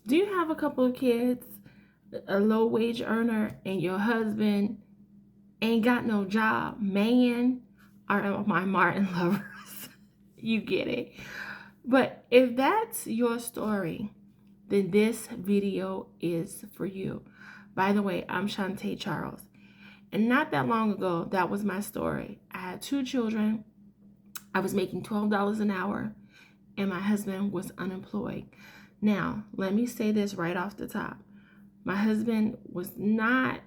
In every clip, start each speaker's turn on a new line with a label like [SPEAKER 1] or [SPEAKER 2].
[SPEAKER 1] Do you have a couple of kids, a low wage earner, and your husband ain't got no job? Man, are my Martin lovers. You get it. But if that's your story, then this video is for you. By the way, I'm Shantae Charles. And not that long ago, that was my story. I had 2 children. I was making $12 an hour, and my husband was unemployed. Now, let me say this right off the top. My husband was not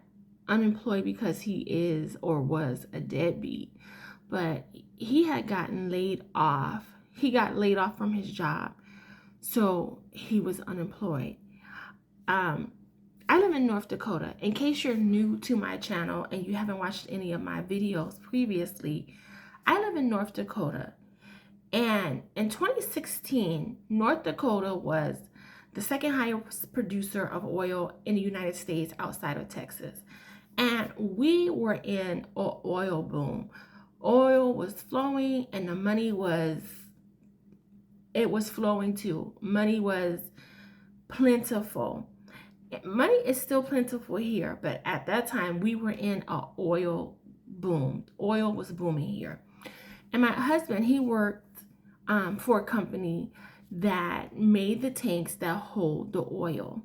[SPEAKER 1] unemployed because he is or was a deadbeat, but he had gotten laid off. He got laid off from his job, so he was unemployed. I live in North Dakota. In case you're new to my channel and you haven't watched any of my videos previously, I live in North Dakota. And in 2016, North Dakota was the second highest producer of oil in the United States outside of Texas. And we were in an oil boom. Oil was flowing and the money was, it was flowing too. Money was plentiful. Money is still plentiful here, but at that time we were in an oil boom. Oil was booming here. And my husband, he worked for a company that made the tanks that hold the oil.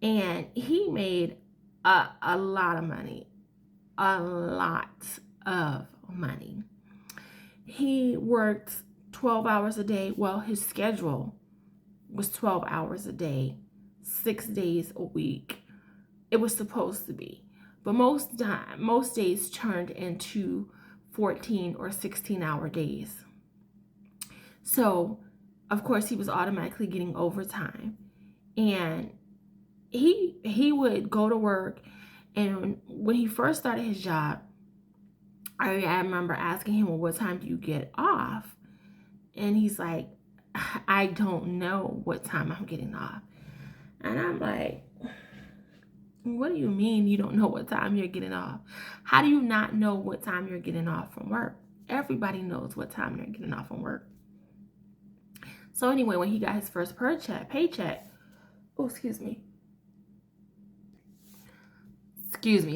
[SPEAKER 1] And he made a lot of money. A lot of money. He worked 12 hours a day. Well, his schedule was 12 hours a day, 6 days a week. It was supposed to be. But most days turned into 14 or 16-hour days. So, of course, he was automatically getting overtime. And he would go to work, and when he first started his job, I remember asking him, well, what time do you get off? And he's like, I don't know what time I'm getting off. And I'm like, what do you mean you don't know what time you're getting off? How do you not know what time you're getting off from work? Everybody knows what time they're getting off from work. So anyway, when he got his first paycheck, oh, excuse me,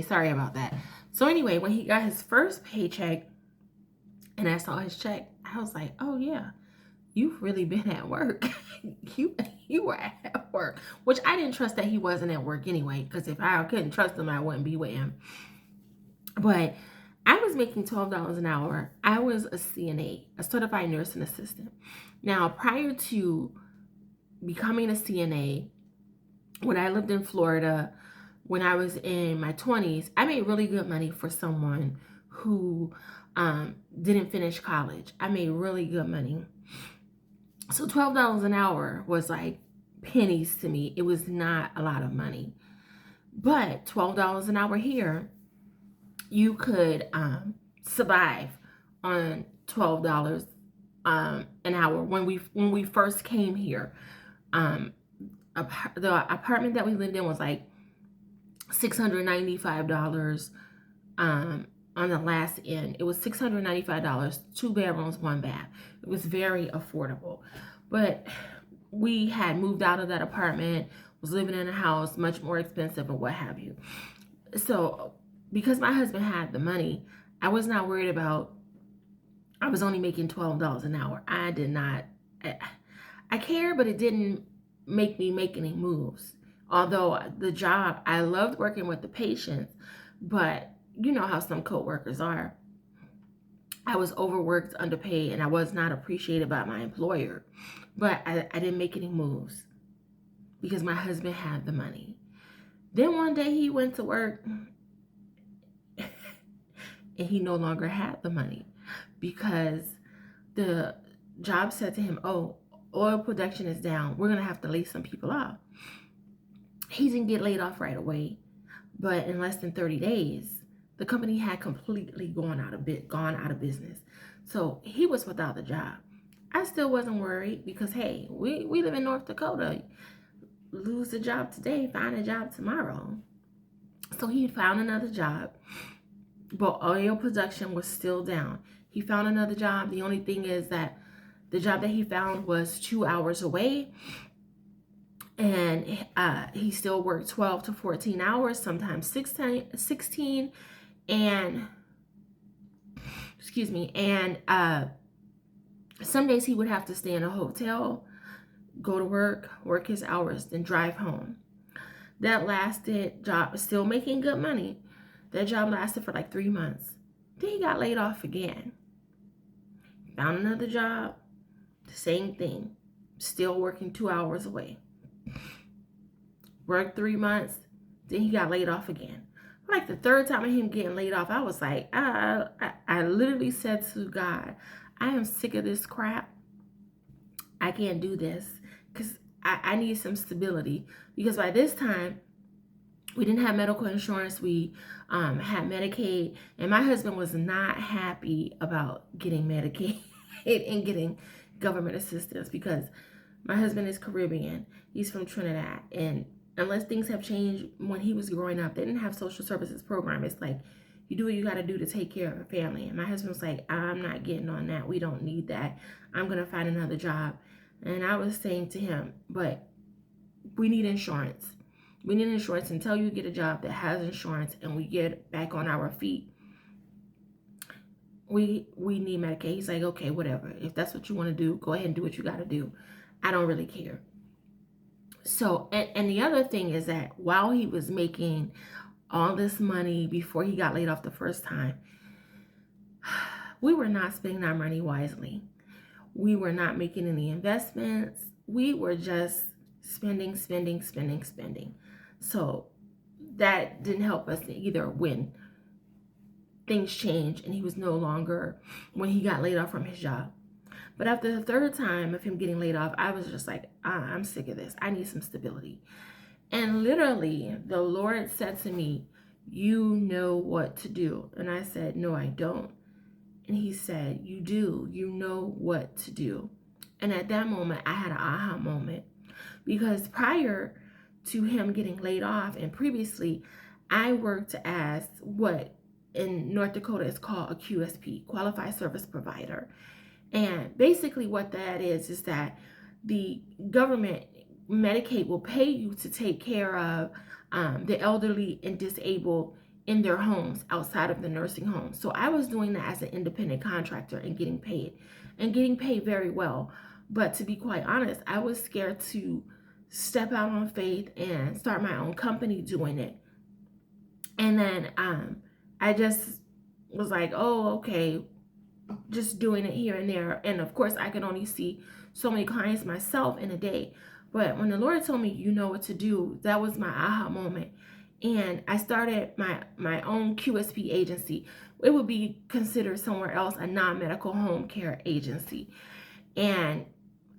[SPEAKER 1] sorry about that. So anyway, when he got his first paycheck and I saw his check, I was like, oh yeah, you've really been at work. you were at work, which I didn't trust that he wasn't at work anyway, because if I couldn't trust him, I wouldn't be with him. But I was making $12 an hour. I was a CNA, a certified nursing assistant. Now, prior to becoming a CNA, when I lived in Florida, when I was in my 20s, I made really good money for someone who didn't finish college. I made really good money. So $12 an hour was like pennies to me. It was not a lot of money. But $12 an hour here, you could survive on $12 an hour. When we first came here, the apartment that we lived in was like $695 on the last end. It was $695, 2 bedrooms, 1 bath. It was very affordable. But we had moved out of that apartment, was living in a house much more expensive and what have you. So because my husband had the money, I was not worried about, I was only making $12 an hour. I did not, I cared, but it didn't make me make any moves. Although the job, I loved working with the patients, but you know how some co-workers are. I was overworked, underpaid, and I was not appreciated by my employer. But I didn't make any moves because my husband had the money. Then one day he went to work and he no longer had the money because the job said to him, oh, oil production is down. We're going to have to lay some people off. He didn't get laid off right away, but in less than 30 days, the company had completely gone out of business. So he was without a job. I still wasn't worried because, hey, we live in North Dakota. Lose a job today, find a job tomorrow. So he found another job, but oil production was still down. He found another job. The only thing is that the job that he found was 2 hours away. And he still worked 12 to 14 hours, sometimes 16. And excuse me, and some days he would have to stay in a hotel, go to work his hours, then drive home. That job, still making good money. That job lasted for like 3 months. Then he got laid off again. Found another job, the same thing, still working 2 hours away. Worked 3 months, then he got laid off again. Like the third time of him getting laid off, I was like, I literally said to God, I am sick of this crap. I can't do this, because I need some stability. Because by this time, we didn't have medical insurance. We had Medicaid, and my husband was not happy about getting Medicaid and getting government assistance, because my husband is Caribbean. He's from Trinidad, and unless things have changed, when he was growing up, they didn't have social services program. It's like, you do what you got to do to take care of a family. And my husband was like, I'm not getting on that. We don't need that. I'm going to find another job. And I was saying to him, but we need insurance. We need insurance until you get a job that has insurance and we get back on our feet. We need Medicaid. He's like, okay, whatever. If that's what you want to do, go ahead and do what you got to do. I don't really care. So, and the other thing is that while he was making all this money before he got laid off the first time, we were not spending our money wisely. We were not making any investments. We were just spending. So that didn't help us either when things changed and he was no longer, when he got laid off from his job. But after the third time of him getting laid off, I was just like, I'm sick of this. I need some stability. And literally, the Lord said to me, you know what to do. And I said, no, I don't. And he said, you do. You know what to do. And at that moment, I had an aha moment. Because prior to him getting laid off, and previously, I worked as what in North Dakota is called a QSP, Qualified Service Provider. And basically what that is that the government, Medicaid, will pay you to take care of the elderly and disabled in their homes outside of the nursing home. So I was doing that as an independent contractor and getting paid very well. But to be quite honest, I was scared to step out on faith and start my own company doing it. And then I just was like, oh, okay, just doing it here and there. And of course, I could only see so many clients myself in a day. But when the Lord told me, you know what to do, that was my aha moment. And I started my own QSP agency. It would be considered somewhere else a non-medical home care agency. And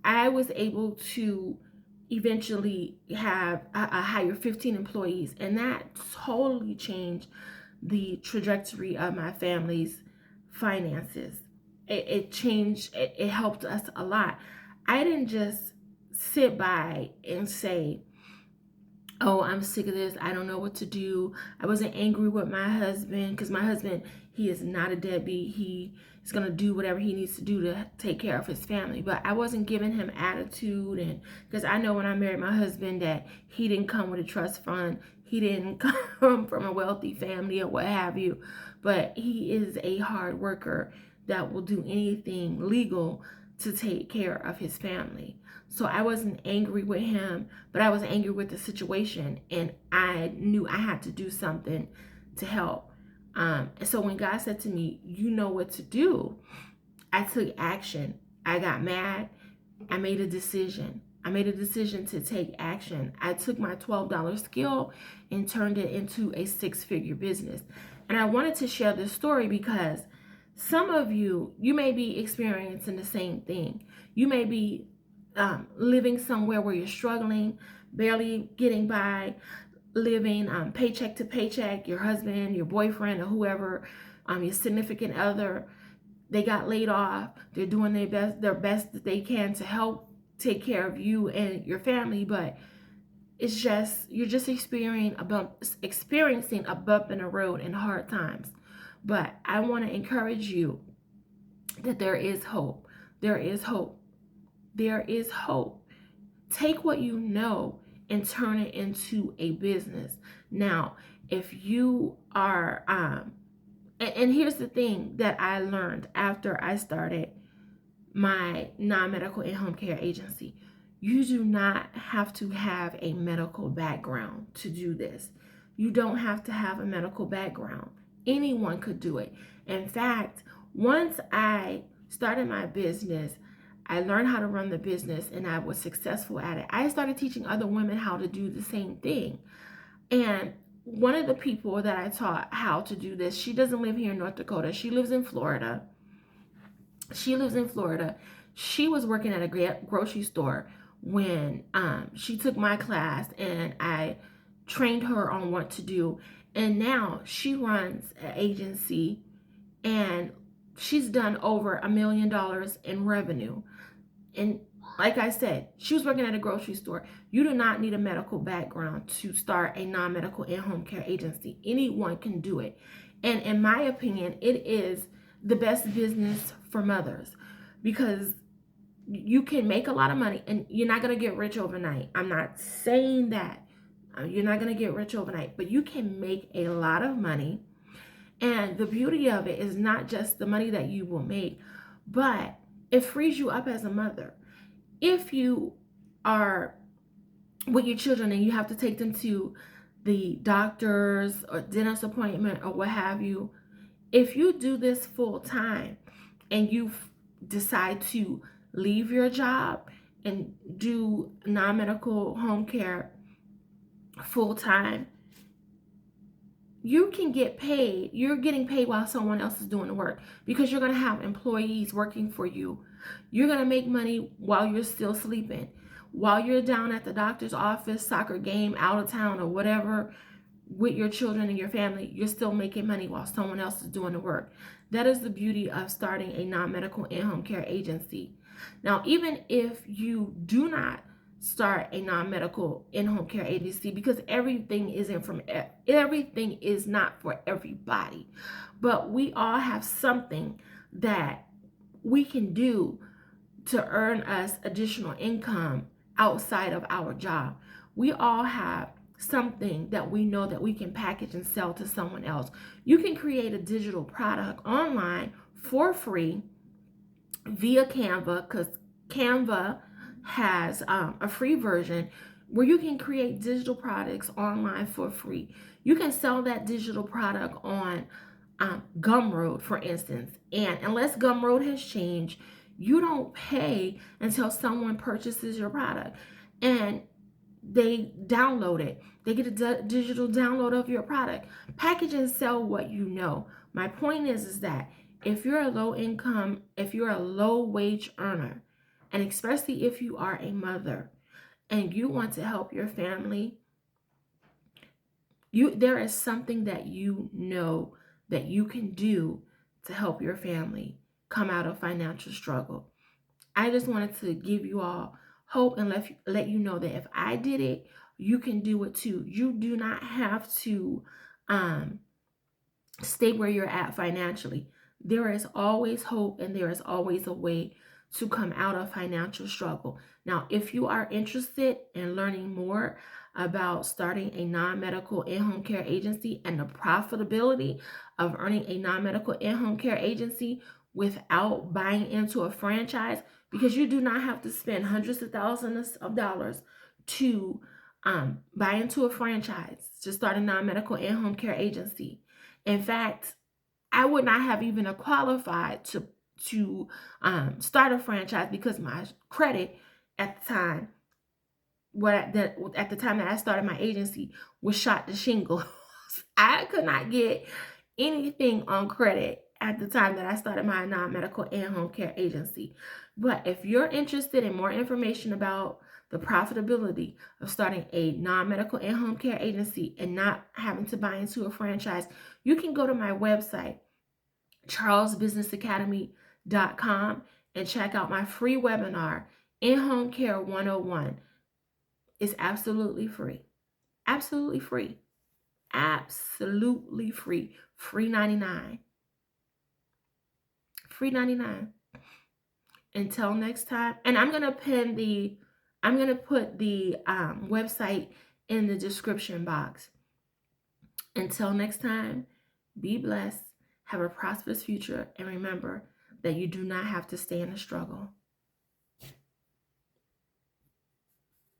[SPEAKER 1] I was able to eventually have a hire 15 employees. And that totally changed the trajectory of my family's finances. It changed, it helped us a lot. I didn't just sit by and say, oh, I'm sick of this, I don't know what to do. I wasn't angry with my husband, because my husband, he is not a deadbeat. He is going to do whatever he needs to do to take care of his family. But I wasn't giving him attitude, and because I know when I married my husband that he didn't come with a trust fund. He didn't come from a wealthy family or what have you. But he is a hard worker that will do anything legal to take care of his family. So I wasn't angry with him, but I was angry with the situation, and I knew I had to do something to help. And so when God said to me, you know what to do, I took action. I got mad. I made a decision. I made a decision to take action. I took my $12 skill and turned it into a 6-figure business. And I wanted to share this story because some of you may be experiencing the same thing. You may be living somewhere where you're struggling, barely getting by, living paycheck to paycheck. Your husband, your boyfriend, or whoever, your significant other, they got laid off. They're doing their best that they can to help take care of you and your family, but it's just, you're just experiencing a bump in the road and hard times. But I want to encourage you that there is hope. There is hope. There is hope. Take what you know and turn it into a business. Now, if you are, and here's the thing that I learned after I started my non-medical in-home care agency. You do not have to have a medical background to do this. You don't have to have a medical background. Anyone could do it. In fact, once I started my business, I learned how to run the business and I was successful at it. I started teaching other women how to do the same thing. And one of the people that I taught how to do this, she doesn't live here in North Dakota. She lives in Florida. She lives in Florida. She was working at a grocery store when she took my class and I trained her on what to do. And now she runs an agency and she's done over $1 million in revenue. And like I said, she was working at a grocery store. You do not need a medical background to start a non-medical in-home care agency. Anyone can do it. And in my opinion, it is the best business for mothers because you can make a lot of money and you're not going to get rich overnight. I'm not saying that. You're not going to get rich overnight, but you can make a lot of money. And the beauty of it is not just the money that you will make, but it frees you up as a mother. If you are with your children and you have to take them to the doctor's or dentist appointment or what have you, if you do this full time and you decide to leave your job and do non-medical home care full time, you can get paid. You're getting paid while someone else is doing the work because you're going to have employees working for you. You're going to make money while you're still sleeping. While you're down at the doctor's office, soccer game, out of town, or whatever with your children and your family, you're still making money while someone else is doing the work. That is the beauty of starting a non-medical in-home care agency. Now, even if you do not start a non-medical in-home care agency, because everything is not for everybody, but we all have something that we can do to earn us additional income outside of our job. We all have something that we know that we can package and sell to someone else. You can create a digital product online for free via Canva, because Canva has a free version where you can create digital products online for free. You can sell that digital product on Gumroad, for instance. And unless Gumroad has changed, you don't pay until someone purchases your product and they download it. They get a digital download of your product. Package and sell what you know. My point is that if you're a low income, if you're a low wage earner, and especially if you are a mother and you want to help your family, there is something that you know that you can do to help your family come out of financial struggle. I just wanted to give you all hope and let you know that if I did it, you can do it too. You do not have to stay where you're at financially. There is always hope and there is always a way to come out of financial struggle. Now, if you are interested in learning more about starting a non-medical in-home care agency and the profitability of earning a non-medical in-home care agency without buying into a franchise, because you do not have to spend hundreds of thousands of dollars to buy into a franchise to start a non-medical in-home care agency. In fact, I would not have even qualified to start a franchise because my credit at the time, at the time that I started my agency, was shot to shingles. I could not get anything on credit at the time that I started my non-medical in-home care agency. But if you're interested in more information about the profitability of starting a non-medical in-home care agency and not having to buy into a franchise, you can go to my website, charlesbusinessacademy.com, and check out my free webinar, In-Home Care 101. It's absolutely free. Absolutely free. Absolutely free. Free 99. Free 99. Until next time. And I'm going to pin the I'm going to put the website in the description box. Until next time, be blessed, have a prosperous future, and remember that you do not have to stay in the struggle.